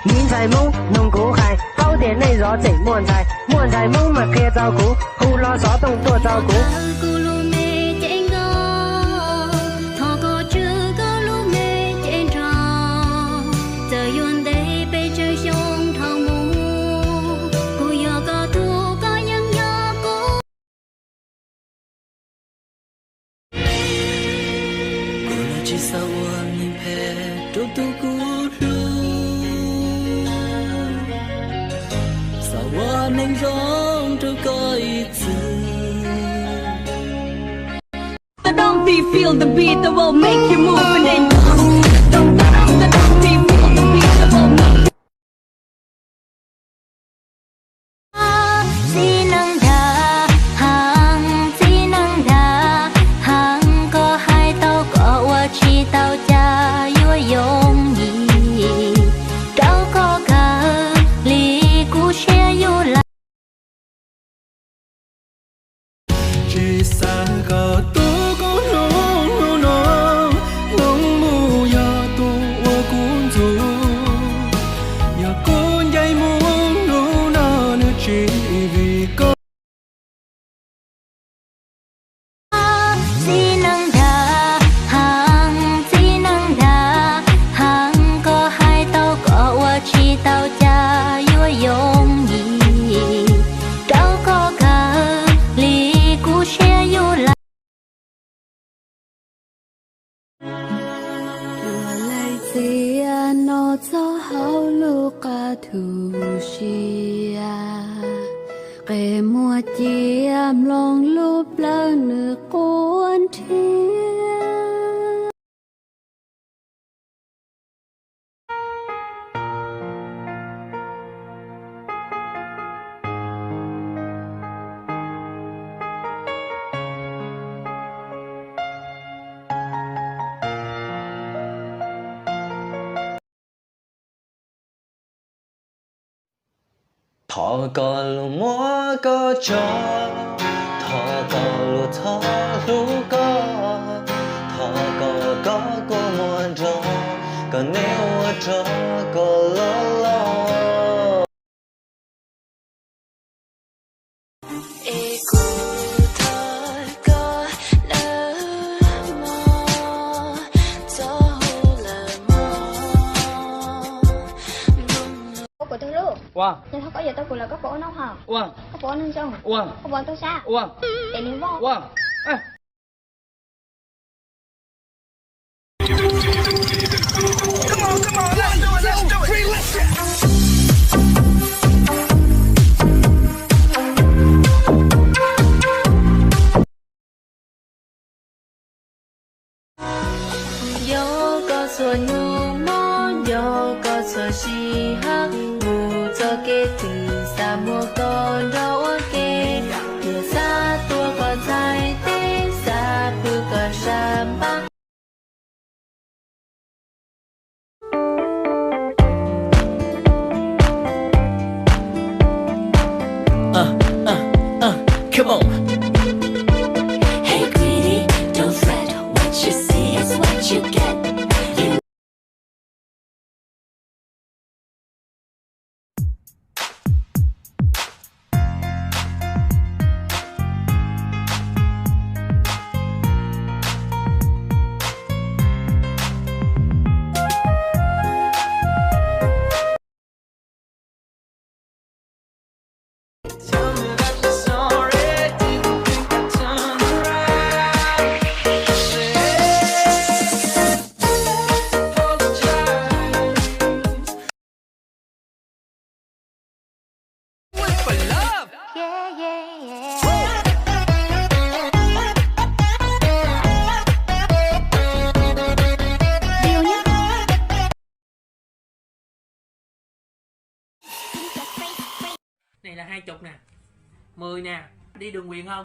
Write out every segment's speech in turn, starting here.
nhìn thấy mông nông cố khai bao tiền này gió chảy muôn thấy mông mà kia rau củ hù lo gió tông tua rau củ chỉ sao anh nhìn về trong tu cũ sao anh anh giống trong coi The don't be feel the beat that will make you move and then chỉ xa có tu có nông nông nông mu ya tu wa kun tu ya con dây muốn nô na nữa chỉ vì con nó cho hậu luka thu xia kẻ mua chiêm lòng lúc lơ nửa cuốn thiên thọ có lu múa có cho thọ có lu thọ lu có cô muốn cho có nếu cho có lo của tôi luôn. Wow. Nhưng không có giờ tôi cũng là các bộ nấu hả? Wow. Các bộ nâng xong. Wow. Các bộ tôi xa. Wow. Để nín vô. Wow. À. Come on, let's do it. Release it. yo có xuân ngu mò yo có xuân si hắc ngu cho kê từ xa mua con đâu kê từ xa tua con dài tê xa bư con sa bắc come on. Hey greedy, don't fret. What you see is what you get. Này là 20 nè, 10 nè, đi đường quyền không?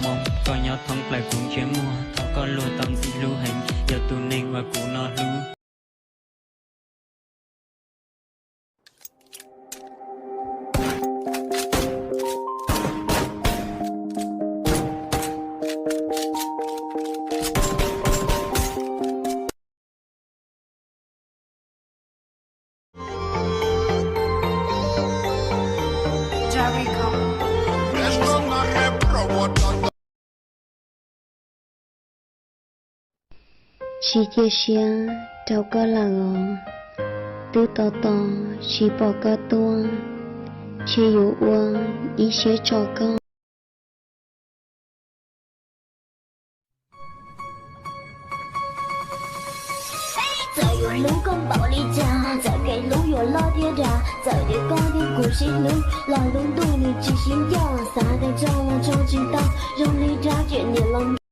mong coi nhau thông lại cũng chế mua thọ có lùa tâm dị lưu hành giờ tụ nên và cụ nó lưu chỉ chia sẻ đâu có là tư to to chỉ bỏ cơ tua chỉ yếu uông ý sẽ cho con再有路公保利家，再给路有老爹家，再给高的古西路，老龙肚里记心跳，撒开招我招筋道，用力扎卷你冷。